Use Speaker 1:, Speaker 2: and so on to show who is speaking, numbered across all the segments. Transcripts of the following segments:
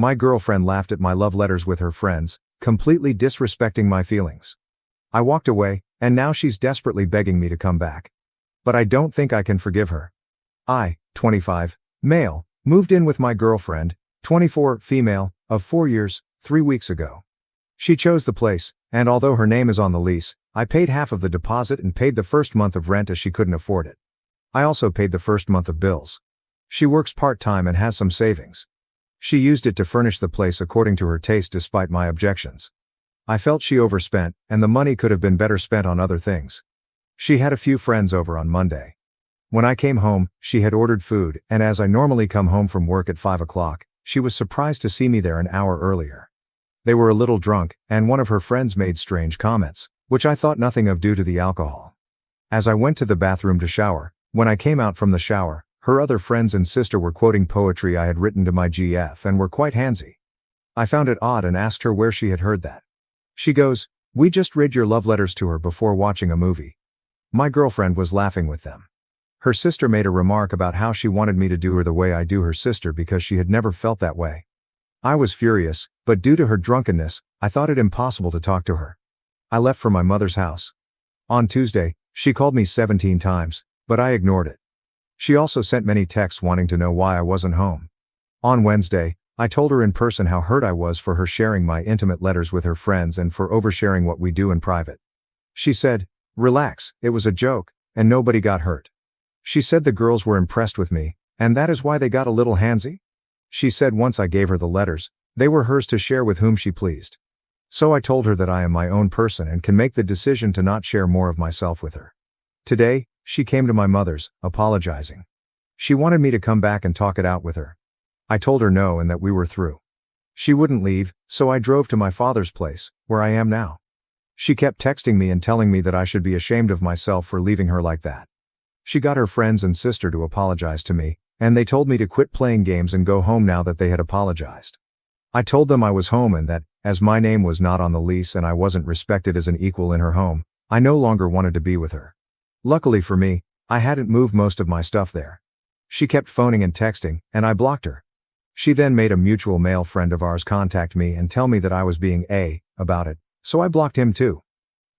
Speaker 1: My girlfriend laughed at my love letters with her friends, completely disrespecting my feelings. I walked away, and now she's desperately begging me to come back. But I don't think I can forgive her. I, 25, male, moved in with my girlfriend, 24, female, of 4 years, 3 weeks ago. She chose the place, and although her name is on the lease, I paid half of the deposit and paid the first month of rent as she couldn't afford it. I also paid the first month of bills. She works part-time and has some savings. She used it to furnish the place according to her taste despite my objections. I felt she overspent, and the money could have been better spent on other things. She had a few friends over on Monday. When I came home, she had ordered food, and as I normally come home from work at 5 o'clock, she was surprised to see me there an hour earlier. They were a little drunk, and one of her friends made strange comments, which I thought nothing of due to the alcohol. As I went to the bathroom to shower, when I came out from the shower, her other friends and sister were quoting poetry I had written to my GF and were quite handsy. I found it odd and asked her where she had heard that. She goes, "We just read your love letters to her before watching a movie." My girlfriend was laughing with them. Her sister made a remark about how she wanted me to do her the way I do her sister because she had never felt that way. I was furious, but due to her drunkenness, I thought it impossible to talk to her. I left for my mother's house. On Tuesday, she called me 17 times, but I ignored it. She also sent many texts wanting to know why I wasn't home. On Wednesday, I told her in person how hurt I was for her sharing my intimate letters with her friends and for oversharing what we do in private. She said, "Relax, it was a joke, and nobody got hurt." She said the girls were impressed with me, and that is why they got a little handsy. She said once I gave her the letters, they were hers to share with whom she pleased. So I told her that I am my own person and can make the decision to not share more of myself with her. Today, she came to my mother's, apologizing. She wanted me to come back and talk it out with her. I told her no and that we were through. She wouldn't leave, so I drove to my father's place, where I am now. She kept texting me and telling me that I should be ashamed of myself for leaving her like that. She got her friends and sister to apologize to me, and they told me to quit playing games and go home now that they had apologized. I told them I was home and that, as my name was not on the lease and I wasn't respected as an equal in her home, I no longer wanted to be with her. Luckily for me, I hadn't moved most of my stuff there. She kept phoning and texting, and I blocked her. She then made a mutual male friend of ours contact me and tell me that I was being about it, so I blocked him too.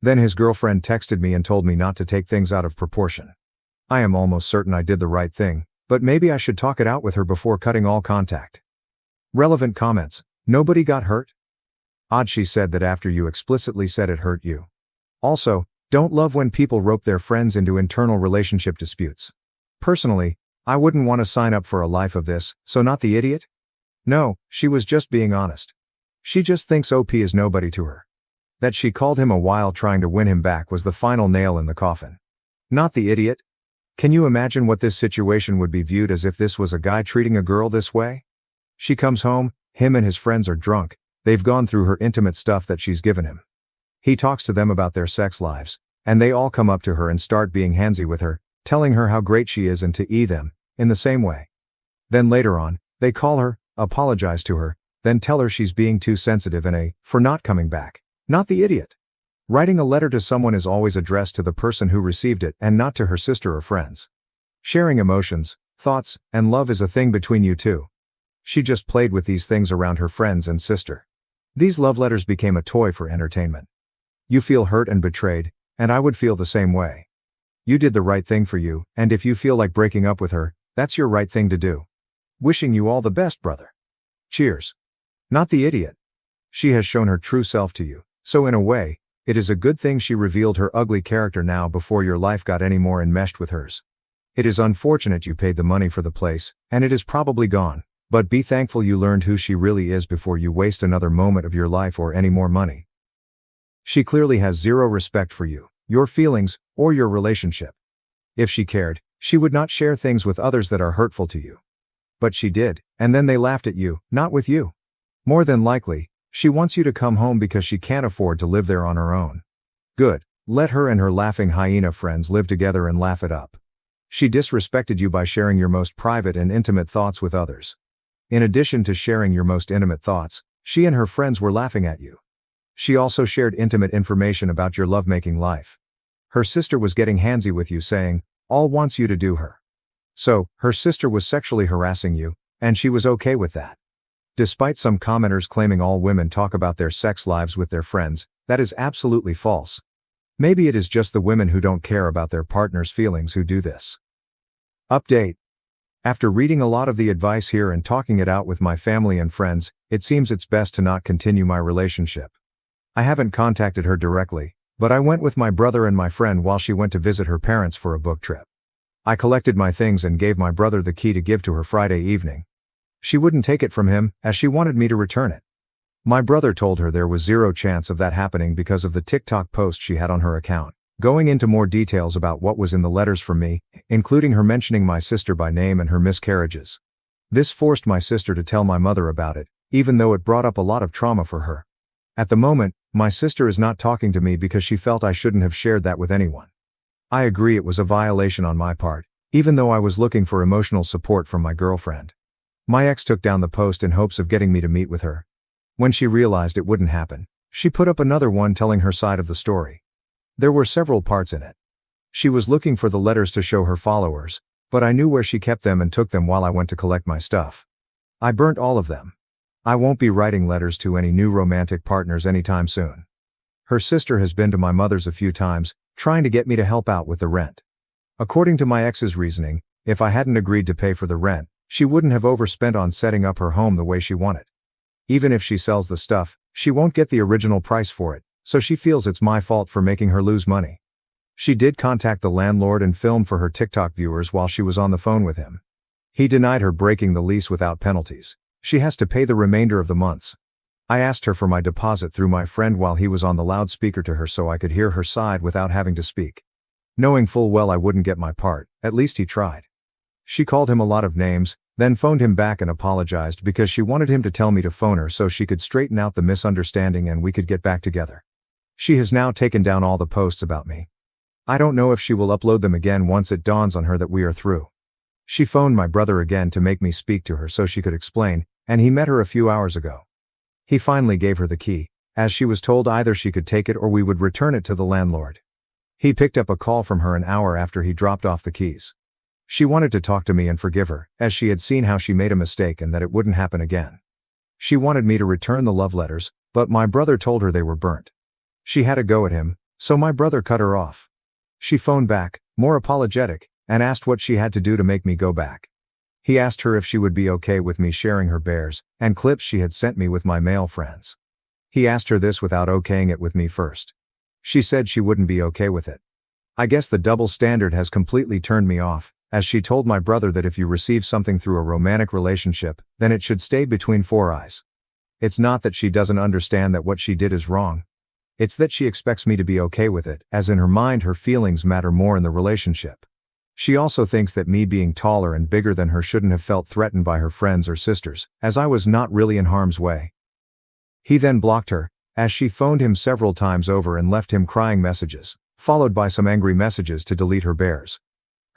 Speaker 1: Then his girlfriend texted me and told me not to take things out of proportion. I am almost certain I did the right thing, but maybe I should talk it out with her before cutting all contact. Relevant comments: nobody got hurt? Odd, she said that after you explicitly said it hurt you. Also, don't love when people rope their friends into internal relationship disputes. Personally, I wouldn't want to sign up for a life of this, so not the idiot? No, she was just being honest. She just thinks OP is nobody to her. That she called him a while trying to win him back was the final nail in the coffin. Not the idiot? Can you imagine what this situation would be viewed as if this was a guy treating a girl this way? She comes home, him and his friends are drunk, they've gone through her intimate stuff that she's given him. He talks to them about their sex lives, and they all come up to her and start being handsy with her, telling her how great she is and to them, in the same way. Then later on, they call her, apologize to her, then tell her she's being too sensitive and for not coming back. Not the idiot. Writing a letter to someone is always addressed to the person who received it and not to her sister or friends. Sharing emotions, thoughts, and love is a thing between you two. She just played with these things around her friends and sister. These love letters became a toy for entertainment. You feel hurt and betrayed, and I would feel the same way. You did the right thing for you, and if you feel like breaking up with her, that's your right thing to do. Wishing you all the best, brother. Cheers. Not the idiot. She has shown her true self to you, so in a way, it is a good thing she revealed her ugly character now before your life got any more enmeshed with hers. It is unfortunate you paid the money for the place, and it is probably gone, but be thankful you learned who she really is before you waste another moment of your life or any more money. She clearly has zero respect for you, your feelings, or your relationship. If she cared, she would not share things with others that are hurtful to you. But she did, and then they laughed at you, not with you. More than likely, she wants you to come home because she can't afford to live there on her own. Good, let her and her laughing hyena friends live together and laugh it up. She disrespected you by sharing your most private and intimate thoughts with others. In addition to sharing your most intimate thoughts, she and her friends were laughing at you. She also shared intimate information about your lovemaking life. Her sister was getting handsy with you saying, all wants you to do her. So, her sister was sexually harassing you, and she was okay with that. Despite some commenters claiming all women talk about their sex lives with their friends, that is absolutely false. Maybe it is just the women who don't care about their partner's feelings who do this. Update. After reading a lot of the advice here and talking it out with my family and friends, it seems it's best to not continue my relationship. I haven't contacted her directly, but I went with my brother and my friend while she went to visit her parents for a book trip. I collected my things and gave my brother the key to give to her Friday evening. She wouldn't take it from him, as she wanted me to return it. My brother told her there was zero chance of that happening because of the TikTok post she had on her account, going into more details about what was in the letters from me, including her mentioning my sister by name and her miscarriages. This forced my sister to tell my mother about it, even though it brought up a lot of trauma for her. At the moment, my sister is not talking to me because she felt I shouldn't have shared that with anyone. I agree it was a violation on my part, even though I was looking for emotional support from my girlfriend. My ex took down the post in hopes of getting me to meet with her. When she realized it wouldn't happen, she put up another one telling her side of the story. There were several parts in it. She was looking for the letters to show her followers, but I knew where she kept them and took them while I went to collect my stuff. I burnt all of them. I won't be writing letters to any new romantic partners anytime soon. Her sister has been to my mother's a few times, trying to get me to help out with the rent. According to my ex's reasoning, if I hadn't agreed to pay for the rent, she wouldn't have overspent on setting up her home the way she wanted. Even if she sells the stuff, she won't get the original price for it, so she feels it's my fault for making her lose money. She did contact the landlord and film for her TikTok viewers while she was on the phone with him. He denied her breaking the lease without penalties. She has to pay the remainder of the months. I asked her for my deposit through my friend while he was on the loudspeaker to her so I could hear her side without having to speak. Knowing full well I wouldn't get my part, at least he tried. She called him a lot of names, then phoned him back and apologized because she wanted him to tell me to phone her so she could straighten out the misunderstanding and we could get back together. She has now taken down all the posts about me. I don't know if she will upload them again once it dawns on her that we are through. She phoned my brother again to make me speak to her so she could explain, and he met her a few hours ago. He finally gave her the key, as she was told either she could take it or we would return it to the landlord. He picked up a call from her an hour after he dropped off the keys. She wanted to talk to me and forgive her, as she had seen how she made a mistake and that it wouldn't happen again. She wanted me to return the love letters, but my brother told her they were burnt. She had a go at him, so my brother cut her off. She phoned back, more apologetic, and asked what she had to do to make me go back. He asked her if she would be okay with me sharing her bears and clips she had sent me with my male friends. He asked her this without okaying it with me first. She said she wouldn't be okay with it. I guess the double standard has completely turned me off, as she told my brother that if you receive something through a romantic relationship, then it should stay between four eyes. It's not that she doesn't understand that what she did is wrong. It's that she expects me to be okay with it, as in her mind her feelings matter more in the relationship. She also thinks that me being taller and bigger than her shouldn't have felt threatened by her friends or sisters, as I was not really in harm's way. He then blocked her, as she phoned him several times over and left him crying messages, followed by some angry messages to delete her bears.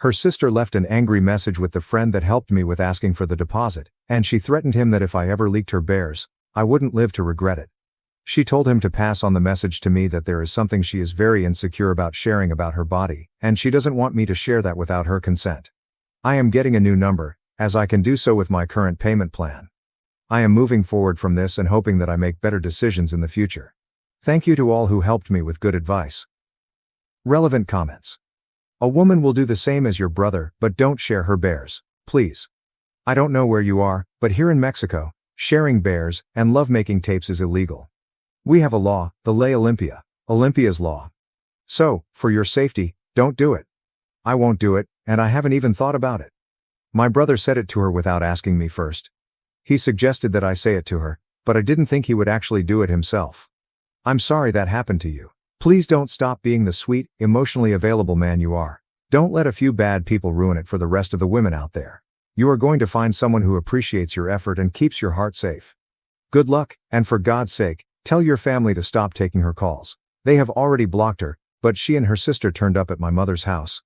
Speaker 1: Her sister left an angry message with the friend that helped me with asking for the deposit, and she threatened him that if I ever leaked her bears, I wouldn't live to regret it. She told him to pass on the message to me that there is something she is very insecure about sharing about her body, and she doesn't want me to share that without her consent. I am getting a new number, as I can do so with my current payment plan. I am moving forward from this and hoping that I make better decisions in the future. Thank you to all who helped me with good advice. Relevant comments. A woman will do the same as your brother, but don't share her bears, please. I don't know where you are, but here in Mexico, sharing bears and lovemaking tapes is illegal. We have a law, the Ley Olimpia, Olympia's law. So, for your safety, don't do it. I won't do it, and I haven't even thought about it. My brother said it to her without asking me first. He suggested that I say it to her, but I didn't think he would actually do it himself. I'm sorry that happened to you. Please don't stop being the sweet, emotionally available man you are. Don't let a few bad people ruin it for the rest of the women out there. You are going to find someone who appreciates your effort and keeps your heart safe. Good luck, and for God's sake, tell your family to stop taking her calls. They have already blocked her, but she and her sister turned up at my mother's house.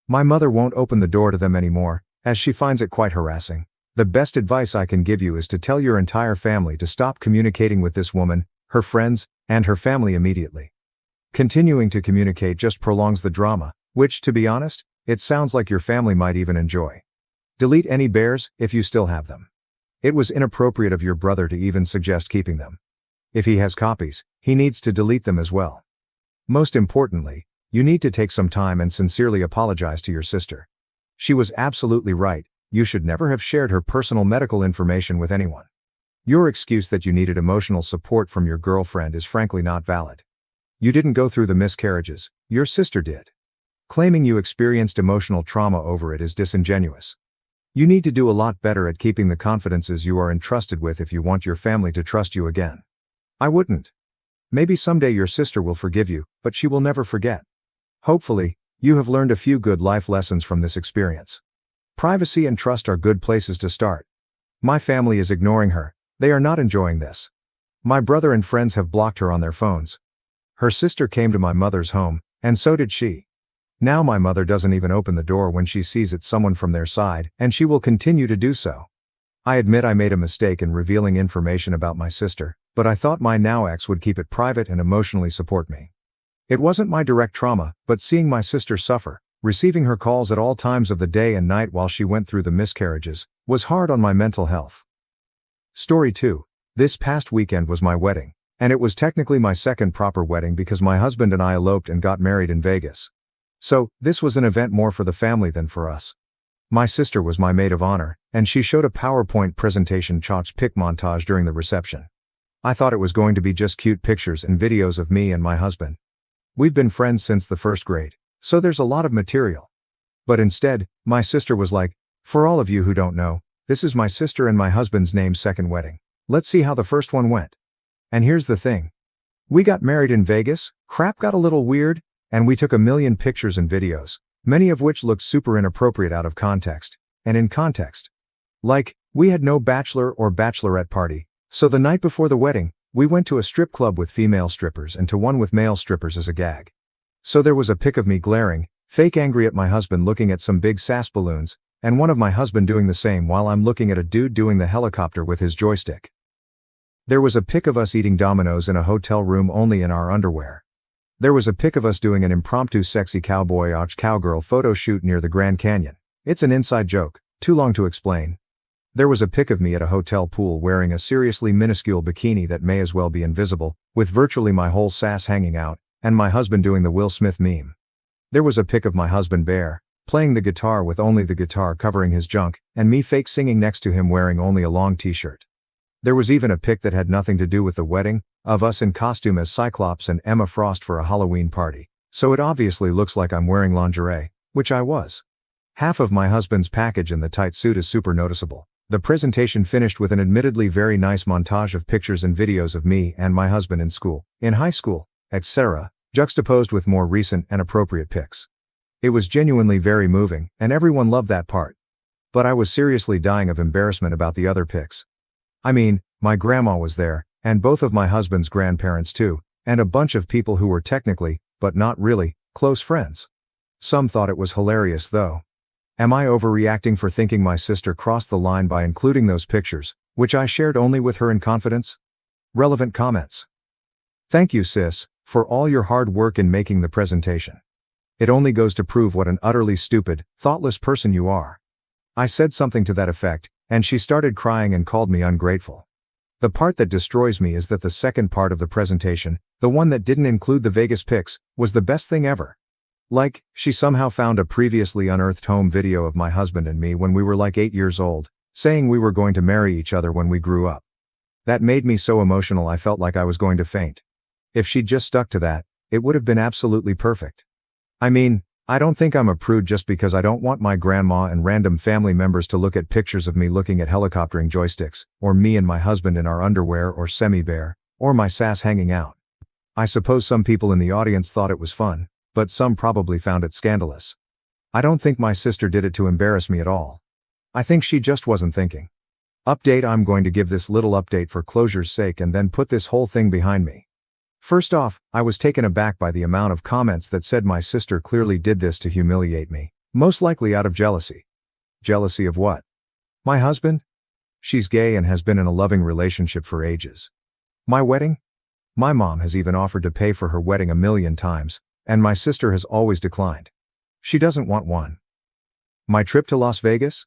Speaker 1: My mother won't open the door to them anymore, as she finds it quite harassing. The best advice I can give you is to tell your entire family to stop communicating with this woman, her friends, and her family immediately. Continuing to communicate just prolongs the drama, which, to be honest, it sounds like your family might even enjoy. Delete any bears, if you still have them. It was inappropriate of your brother to even suggest keeping them. If he has copies, he needs to delete them as well. Most importantly, you need to take some time and sincerely apologize to your sister. She was absolutely right. You should never have shared her personal medical information with anyone. Your excuse that you needed emotional support from your girlfriend is frankly not valid. You didn't go through the miscarriages, your sister did. Claiming you experienced emotional trauma over it is disingenuous. You need to do a lot better at keeping the confidences you are entrusted with if you want your family to trust you again. I wouldn't. Maybe someday your sister will forgive you, but she will never forget. Hopefully, you have learned a few good life lessons from this experience. Privacy and trust are good places to start. My family is ignoring her. They are not enjoying this. My brother and friends have blocked her on their phones. Her sister came to my mother's home, and so did she. Now my mother doesn't even open the door when she sees it's someone from their side, and she will continue to do so. I admit I made a mistake in revealing information about my sister, but I thought my now ex would keep it private and emotionally support me. It wasn't my direct trauma, but seeing my sister suffer, receiving her calls at all times of the day and night while she went through the miscarriages, was hard on my mental health. Story 2. This past weekend was my wedding, and it was technically my second proper wedding because my husband and I eloped and got married in Vegas. So, this was an event more for the family than for us. My sister was my maid of honor, and she showed a PowerPoint presentation pic montage during the reception. I thought it was going to be just cute pictures and videos of me and my husband. We've been friends since the first grade, so there's a lot of material. But instead, my sister was like, for all of you who don't know, this is my sister and my husband's name's second wedding. Let's see how the first one went. And here's the thing. We got married in Vegas, crap got a little weird, and we took a million pictures and videos, many of which looked super inappropriate out of context, and in context. Like, we had no bachelor or bachelorette party, so the night before the wedding, we went to a strip club with female strippers and to one with male strippers as a gag. So there was a pic of me glaring, fake angry at my husband looking at some big sass balloons, and one of my husband doing the same while I'm looking at a dude doing the helicopter with his joystick. There was a pic of us eating Domino's in a hotel room only in our underwear. There was a pic of us doing an impromptu sexy cowboy/cowgirl photo shoot near the Grand Canyon. It's an inside joke, too long to explain. There was a pic of me at a hotel pool wearing a seriously minuscule bikini that may as well be invisible, with virtually my whole sass hanging out, and my husband doing the Will Smith meme. There was a pic of my husband bare, playing the guitar with only the guitar covering his junk, and me fake singing next to him wearing only a long t-shirt. There was even a pic that had nothing to do with the wedding, of us in costume as Cyclops and Emma Frost for a Halloween party, so it obviously looks like I'm wearing lingerie, which I was. Half of my husband's package in the tight suit is super noticeable. The presentation finished with an admittedly very nice montage of pictures and videos of me and my husband in school, in high school, etc., juxtaposed with more recent and appropriate pics. It was genuinely very moving, and everyone loved that part. But I was seriously dying of embarrassment about the other pics. I mean, my grandma was there, and both of my husband's grandparents too, and a bunch of people who were technically, but not really, close friends. Some thought it was hilarious though. Am I overreacting for thinking my sister crossed the line by including those pictures, which I shared only with her in confidence? Relevant comments. Thank you, sis, for all your hard work in making the presentation. It only goes to prove what an utterly stupid, thoughtless person you are. I said something to that effect, and she started crying and called me ungrateful. The part that destroys me is that the second part of the presentation, the one that didn't include the Vegas pics, was the best thing ever. Like, she somehow found a previously unearthed home video of my husband and me when we were like 8 years old, saying we were going to marry each other when we grew up. That made me so emotional I felt like I was going to faint. If she'd just stuck to that, it would have been absolutely perfect. I mean, I don't think I'm a prude just because I don't want my grandma and random family members to look at pictures of me looking at helicoptering joysticks, or me and my husband in our underwear or semi-bare, or my sass hanging out. I suppose some people in the audience thought it was fun, but some probably found it scandalous. I don't think my sister did it to embarrass me at all. I think she just wasn't thinking. Update: I'm going to give this little update for closure's sake and then put this whole thing behind me. First off, I was taken aback by the amount of comments that said my sister clearly did this to humiliate me, most likely out of jealousy. Jealousy of what? My husband? She's gay and has been in a loving relationship for ages. My wedding? My mom has even offered to pay for her wedding 1,000,000 times, and my sister has always declined. She doesn't want one. My trip to Las Vegas?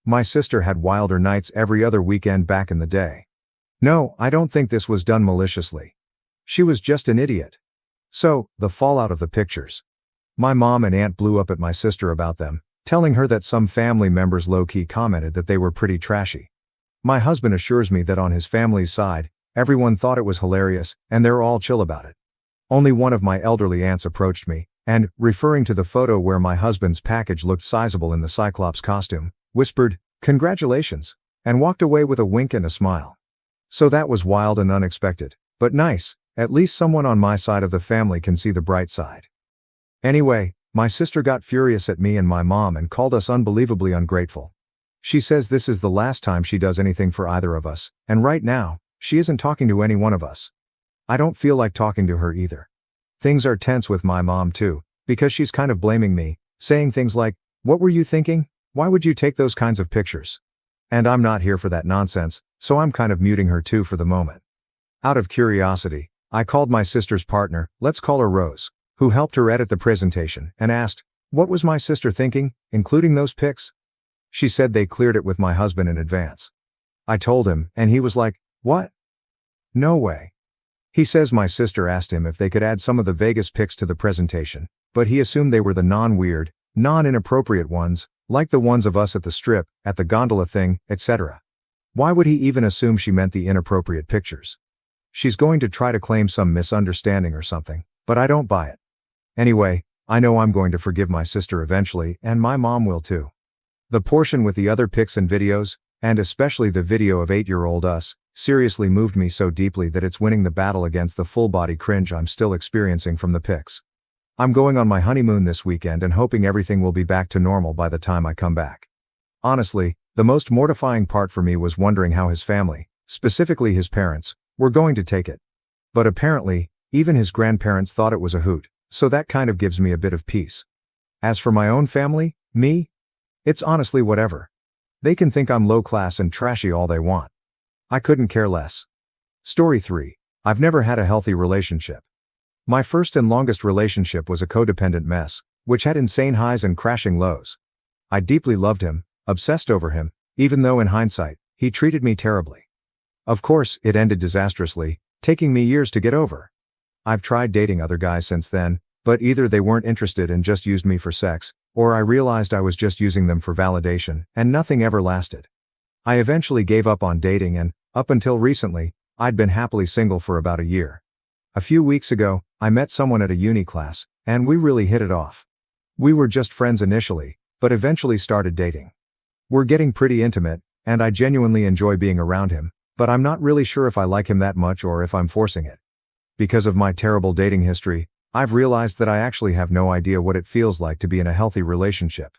Speaker 1: My sister had wilder nights every other weekend back in the day. No, I don't think this was done maliciously. She was just an idiot. So, the fallout of the pictures. My mom and aunt blew up at my sister about them, telling her that some family members low-key commented that they were pretty trashy. My husband assures me that on his family's side, everyone thought it was hilarious, and they're all chill about it. Only one of my elderly aunts approached me, and, referring to the photo where my husband's package looked sizable in the Cyclops costume, whispered, "Congratulations," and walked away with a wink and a smile. So that was wild and unexpected, but nice. At least someone on my side of the family can see the bright side. Anyway, my sister got furious at me and my mom and called us unbelievably ungrateful. She says this is the last time she does anything for either of us, and right now, she isn't talking to any one of us. I don't feel like talking to her either. Things are tense with my mom too, because she's kind of blaming me, saying things like, "What were you thinking? Why would you take those kinds of pictures?" And I'm not here for that nonsense, so I'm kind of muting her too for the moment. Out of curiosity, I called my sister's partner, let's call her Rose, who helped her edit the presentation, and asked, what was my sister thinking, including those pics? She said they cleared it with my husband in advance. I told him, and he was like, "What? No way." He says my sister asked him if they could add some of the Vegas pics to the presentation, but he assumed they were the non-weird, non-inappropriate ones, like the ones of us at the strip, at the gondola thing, etc. Why would he even assume she meant the inappropriate pictures? She's going to try to claim some misunderstanding or something, but I don't buy it. Anyway, I know I'm going to forgive my sister eventually, and my mom will too. The portion with the other pics and videos, and especially the video of 8-year-old us, seriously moved me so deeply that it's winning the battle against the full-body cringe I'm still experiencing from the pics. I'm going on my honeymoon this weekend and hoping everything will be back to normal by the time I come back. Honestly, the most mortifying part for me was wondering how his family, specifically his parents, were going to take it. But apparently, even his grandparents thought it was a hoot, so that kind of gives me a bit of peace. As for my own family, me? It's honestly whatever. They can think I'm low class and trashy all they want. I couldn't care less. Story 3. I've never had a healthy relationship. My first and longest relationship was a codependent mess, which had insane highs and crashing lows. I deeply loved him, obsessed over him, even though in hindsight, he treated me terribly. Of course, it ended disastrously, taking me years to get over. I've tried dating other guys since then, but either they weren't interested and just used me for sex, or I realized I was just using them for validation, and nothing ever lasted. I eventually gave up on dating and, up until recently, I'd been happily single for about a year. A few weeks ago, I met someone at a uni class, and we really hit it off. We were just friends initially, but eventually started dating. We're getting pretty intimate, and I genuinely enjoy being around him, but I'm not really sure if I like him that much or if I'm forcing it. Because of my terrible dating history, I've realized that I actually have no idea what it feels like to be in a healthy relationship.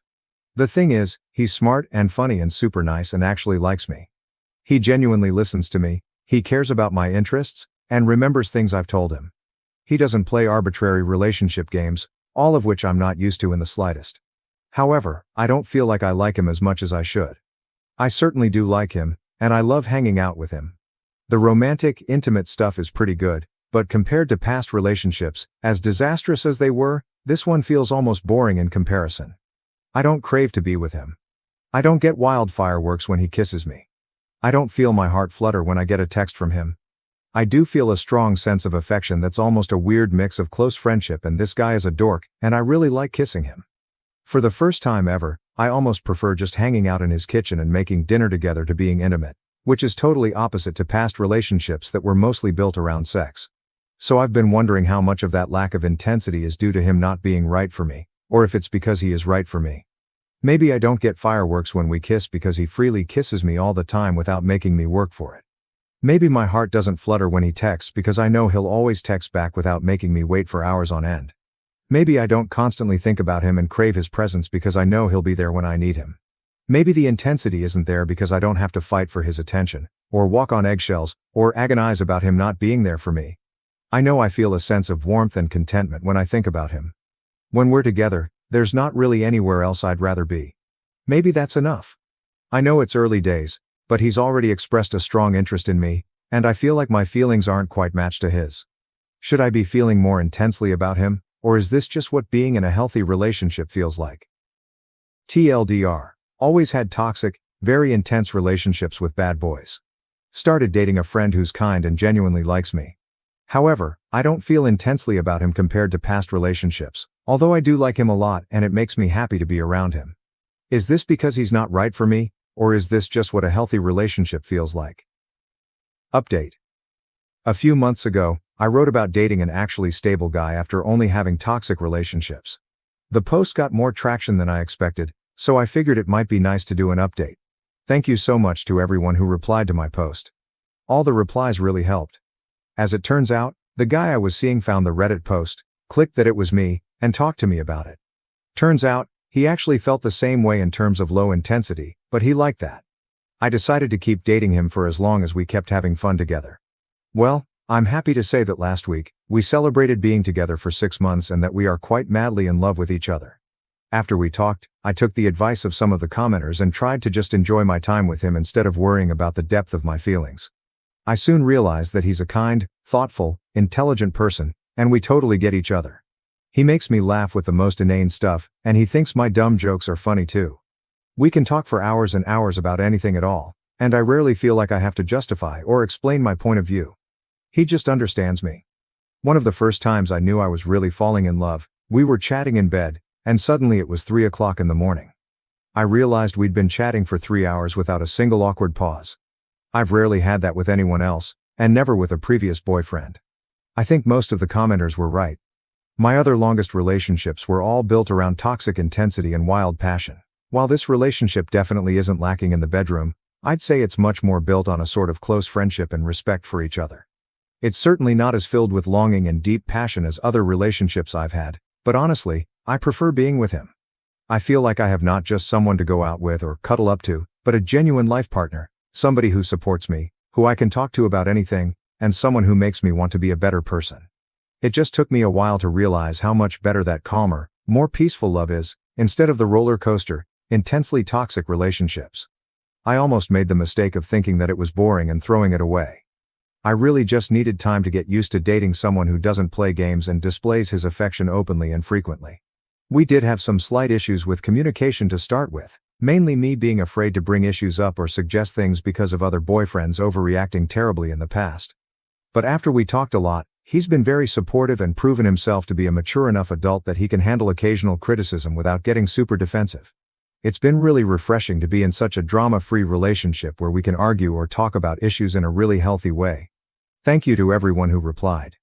Speaker 1: The thing is, he's smart and funny and super nice and actually likes me. He genuinely listens to me, he cares about my interests, and remembers things I've told him. He doesn't play arbitrary relationship games, all of which I'm not used to in the slightest. However, I don't feel like I like him as much as I should. I certainly do like him, and I love hanging out with him. The romantic, intimate stuff is pretty good, but compared to past relationships, as disastrous as they were, this one feels almost boring in comparison. I don't crave to be with him. I don't get wild fireworks when he kisses me. I don't feel my heart flutter when I get a text from him. I do feel a strong sense of affection that's almost a weird mix of close friendship and this guy is a dork, and I really like kissing him. For the first time ever, I almost prefer just hanging out in his kitchen and making dinner together to being intimate, which is totally opposite to past relationships that were mostly built around sex. So I've been wondering how much of that lack of intensity is due to him not being right for me, or if it's because he is right for me. Maybe I don't get fireworks when we kiss because he freely kisses me all the time without making me work for it. Maybe my heart doesn't flutter when he texts because I know he'll always text back without making me wait for hours on end. Maybe I don't constantly think about him and crave his presence because I know he'll be there when I need him. Maybe the intensity isn't there because I don't have to fight for his attention, or walk on eggshells, or agonize about him not being there for me. I know I feel a sense of warmth and contentment when I think about him. When we're together, there's not really anywhere else I'd rather be. Maybe that's enough. I know it's early days, but he's already expressed a strong interest in me, and I feel like my feelings aren't quite matched to his. Should I be feeling more intensely about him, or is this just what being in a healthy relationship feels like? TLDR. Always had toxic, very intense relationships with bad boys. Started dating a friend who's kind and genuinely likes me. However, I don't feel intensely about him compared to past relationships, although I do like him a lot and it makes me happy to be around him. Is this because he's not right for me, or is this just what a healthy relationship feels like? Update. A few months ago, I wrote about dating an actually stable guy after only having toxic relationships. The post got more traction than I expected, so I figured it might be nice to do an update. Thank you so much to everyone who replied to my post. All the replies really helped. As it turns out, the guy I was seeing found the Reddit post, clicked that it was me, and talked to me about it. Turns out, he actually felt the same way in terms of low intensity, but he liked that. I decided to keep dating him for as long as we kept having fun together. Well, I'm happy to say that last week, we celebrated being together for 6 months and that we are quite madly in love with each other. After we talked, I took the advice of some of the commenters and tried to just enjoy my time with him instead of worrying about the depth of my feelings. I soon realized that he's a kind, thoughtful, intelligent person, and we totally get each other. He makes me laugh with the most inane stuff, and he thinks my dumb jokes are funny too. We can talk for hours and hours about anything at all, and I rarely feel like I have to justify or explain my point of view. He just understands me. One of the first times I knew I was really falling in love, we were chatting in bed, and suddenly it was 3 o'clock in the morning. I realized we'd been chatting for 3 hours without a single awkward pause. I've rarely had that with anyone else, and never with a previous boyfriend. I think most of the commenters were right. My other longest relationships were all built around toxic intensity and wild passion. While this relationship definitely isn't lacking in the bedroom, I'd say it's much more built on a sort of close friendship and respect for each other. It's certainly not as filled with longing and deep passion as other relationships I've had, but honestly, I prefer being with him. I feel like I have not just someone to go out with or cuddle up to, but a genuine life partner, somebody who supports me, who I can talk to about anything, and someone who makes me want to be a better person. It just took me a while to realize how much better that calmer, more peaceful love is, instead of the roller coaster, intensely toxic relationships. I almost made the mistake of thinking that it was boring and throwing it away. I really just needed time to get used to dating someone who doesn't play games and displays his affection openly and frequently. We did have some slight issues with communication to start with, mainly me being afraid to bring issues up or suggest things because of other boyfriends overreacting terribly in the past. But after we talked a lot, he's been very supportive and proven himself to be a mature enough adult that he can handle occasional criticism without getting super defensive. It's been really refreshing to be in such a drama-free relationship where we can argue or talk about issues in a really healthy way. Thank you to everyone who replied.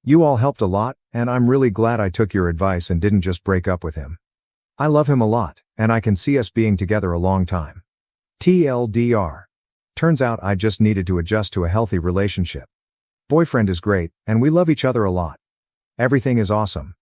Speaker 1: You all helped a lot, and I'm really glad I took your advice and didn't just break up with him. I love him a lot, and I can see us being together a long time. TLDR. Turns out I just needed to adjust to a healthy relationship. Boyfriend is great, and we love each other a lot. Everything is awesome,